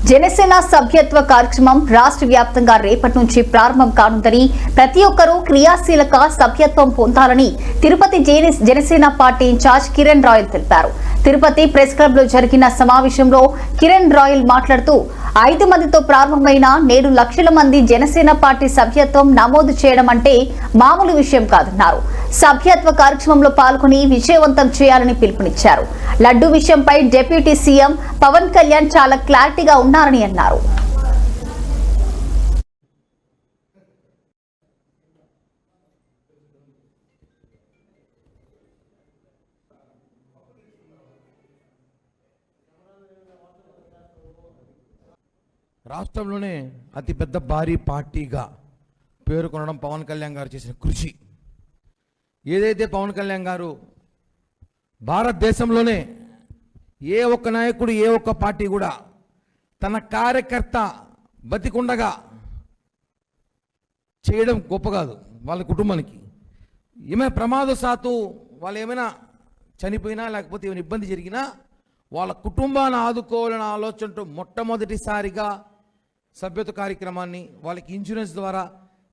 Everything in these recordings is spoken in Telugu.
జనసేన సభ్యత్వ కార్యక్రమం రాష్ట్ర వ్యాప్తంగా రేపటి నుంచి ప్రారంభం కానుందని, ప్రతి ఒక్కరూ క్రియాశీలక సభ్యత్వం పొందాలని తిరుపతి జనసేన పార్టీ ఇన్ఛార్జ్ కిరణ్ రాయల్ తెలిపారు. తిరుపతి ప్రెస్ క్లబ్ లో జరిగిన సమావేశంలో కిరణ్ రాయల్ మాట్లాడుతూ 5 మందితో ప్రారంభమైన నేడు లక్షల మంది జనసేన పార్టీ సభ్యత్వం నమోదు చేయడం అంటే మామూలు విషయం కాదన్నారు. సభ్యత్వ కార్యక్రమంలో పాల్గొని విజయవంతం చేయాలని పిలుపునిచ్చారు. లడ్డు విషయంపై డిప్యూటీ సీఎం పవన్ కళ్యాణ్ చాలా క్లారిటీగా ఉన్నారని అన్నారు. రాష్ట్రంలోనే అతిపెద్ద భారీ పార్టీగా పేరుకొనడం పవన్ కళ్యాణ్ గారు చేసిన కృషి. ఏదైతే పవన్ కళ్యాణ్ గారు భారతదేశంలోనే ఏ ఒక్క నాయకుడు ఏ ఒక్క పార్టీ కూడా తన కార్యకర్త బతికుండగా చేయడం గొప్ప కాదు. వాళ్ళ కుటుంబానికి ఏమైనా ప్రమాదశాత్తు వాళ్ళు ఏమైనా చనిపోయినా లేకపోతే ఏమైనా ఇబ్బంది జరిగినా వాళ్ళ కుటుంబాన్ని ఆదుకోవాలనే ఆలోచనతో మొట్టమొదటిసారిగా సభ్యత్వ కార్యక్రమాన్ని వాళ్ళకి ఇన్సూరెన్స్ ద్వారా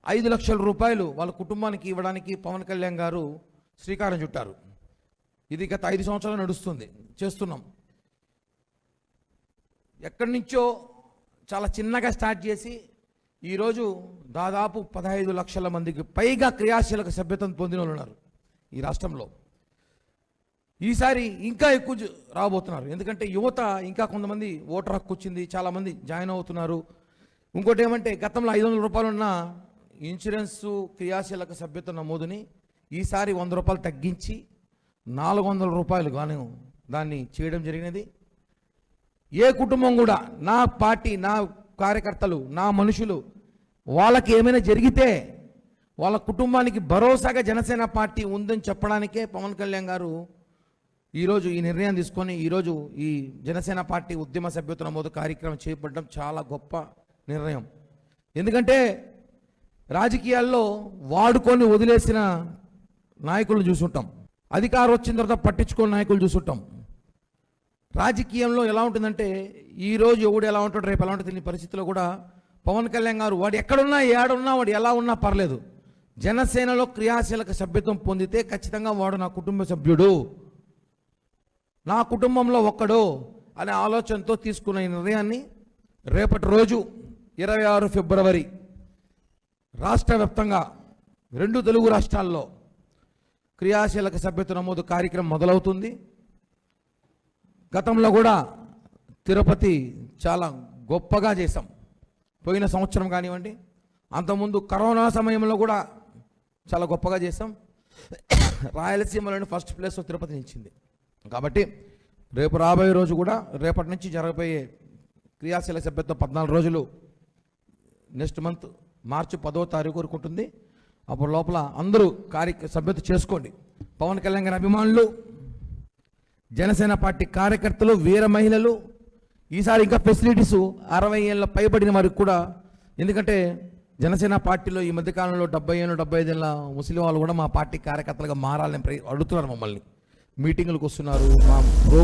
5 లక్షల రూపాయలు వాళ్ళ కుటుంబానికి ఇవ్వడానికి పవన్ కళ్యాణ్ గారు శ్రీకారం చుట్టారు. ఇది గత 5 సంవత్సరాలు నడుస్తుంది, చేస్తున్నాం. ఎక్కడి నుంచో చాలా చిన్నగా స్టార్ట్ చేసి ఈరోజు దాదాపు 15 లక్షల మందికి పైగా క్రియాశీలక సభ్యత్వం పొందిన వాళ్ళు ఉన్నారు ఈ రాష్ట్రంలో. ఈసారి ఇంకా ఎక్కువ రాబోతున్నారు. ఎందుకంటే యువత ఇంకా కొంతమంది ఓటర్ హక్కు వచ్చింది, చాలామంది జాయిన్ అవుతున్నారు. ఇంకోటి ఏమంటే గతంలో 500 రూపాయలు ఉన్న ఇన్సూరెన్సు క్రియాశీలక సభ్యత్వ నమోదుని ఈసారి 100 రూపాయలు తగ్గించి 400 రూపాయలు గాను దాన్ని చేయడం జరిగినది. ఏ కుటుంబం కూడా నా పార్టీ, నా కార్యకర్తలు, నా మనుషులు వాళ్ళకి ఏమైనా జరిగితే వాళ్ళ కుటుంబానికి భరోసాగా జనసేన పార్టీ ఉందని చెప్పడానికే పవన్ కళ్యాణ్ గారు ఈరోజు ఈ నిర్ణయం తీసుకొని ఈరోజు ఈ జనసేన పార్టీ ఉద్యమ సభ్యత్వ నమోదు కార్యక్రమం చేపట్టడం చాలా గొప్ప నిర్ణయం. ఎందుకంటే రాజకీయాల్లో వాడుకొని వదిలేసిన నాయకులను చూసుంటాం, అధికారం వచ్చిన తర్వాత పట్టించుకున్న నాయకులు చూసుంటాం. రాజకీయంలో ఎలా ఉంటుందంటే ఈరోజు ఎవడు ఎలా ఉంటాడు, రేపు ఎలా ఉంటుంది తెలియని పరిస్థితిలో కూడా పవన్ కళ్యాణ్ గారు వాడు ఎక్కడున్నా ఏడున్నా వాడు ఎలా ఉన్నా పర్లేదు, జనసేనలో క్రియాశీలక సభ్యత్వం పొందితే ఖచ్చితంగా వాడు నా కుటుంబ సభ్యుడు, నా కుటుంబంలో ఒక్కడు అనే ఆలోచనతో తీసుకున్న ఈ నిర్ణయాన్ని రేపటి రోజు 26 ఫిబ్రవరి రాష్ట్ర వ్యాప్తంగా 2 తెలుగు రాష్ట్రాల్లో క్రియాశీలక సభ్యత్వ నమోదు కార్యక్రమం మొదలవుతుంది. గతంలో కూడా తిరుపతి చాలా గొప్పగా చేశాం. పోయిన సంవత్సరం కానివ్వండి, అంతకుముందు కరోనా సమయంలో కూడా చాలా గొప్పగా చేశాం. రాయలసీమలోని ఫస్ట్ ప్లేస్ తిరుపతి నిలిచింది. కాబట్టి రేపు రాబోయే రోజు కూడా రేపటి నుంచి జరగబోయే క్రియాశీలక సభ్యత్వం 14 రోజులు నెక్స్ట్ మంత్ మార్చి 10వ తారీఖు వరకు ఉంటుంది. అప్పుడు లోపల అందరూ సభ్యత్వం చేసుకోండి. పవన్ కళ్యాణ్ గారి అభిమానులు, జనసేన పార్టీ కార్యకర్తలు, వీర మహిళలు, ఈసారి ఇంకా ఫెసిలిటీస్ 60 ఏళ్ళ పైబడిన వారికి కూడా, ఎందుకంటే జనసేన పార్టీలో ఈ మధ్యకాలంలో 70 ఏళ్ళు 75 ఏళ్ళ ముస్లిం వాళ్ళు కూడా మా పార్టీ కార్యకర్తలుగా మారాలని అడుగుతున్నారు. మమ్మల్ని మీటింగులకు వస్తున్నారు, మా ప్రోగ్రామ్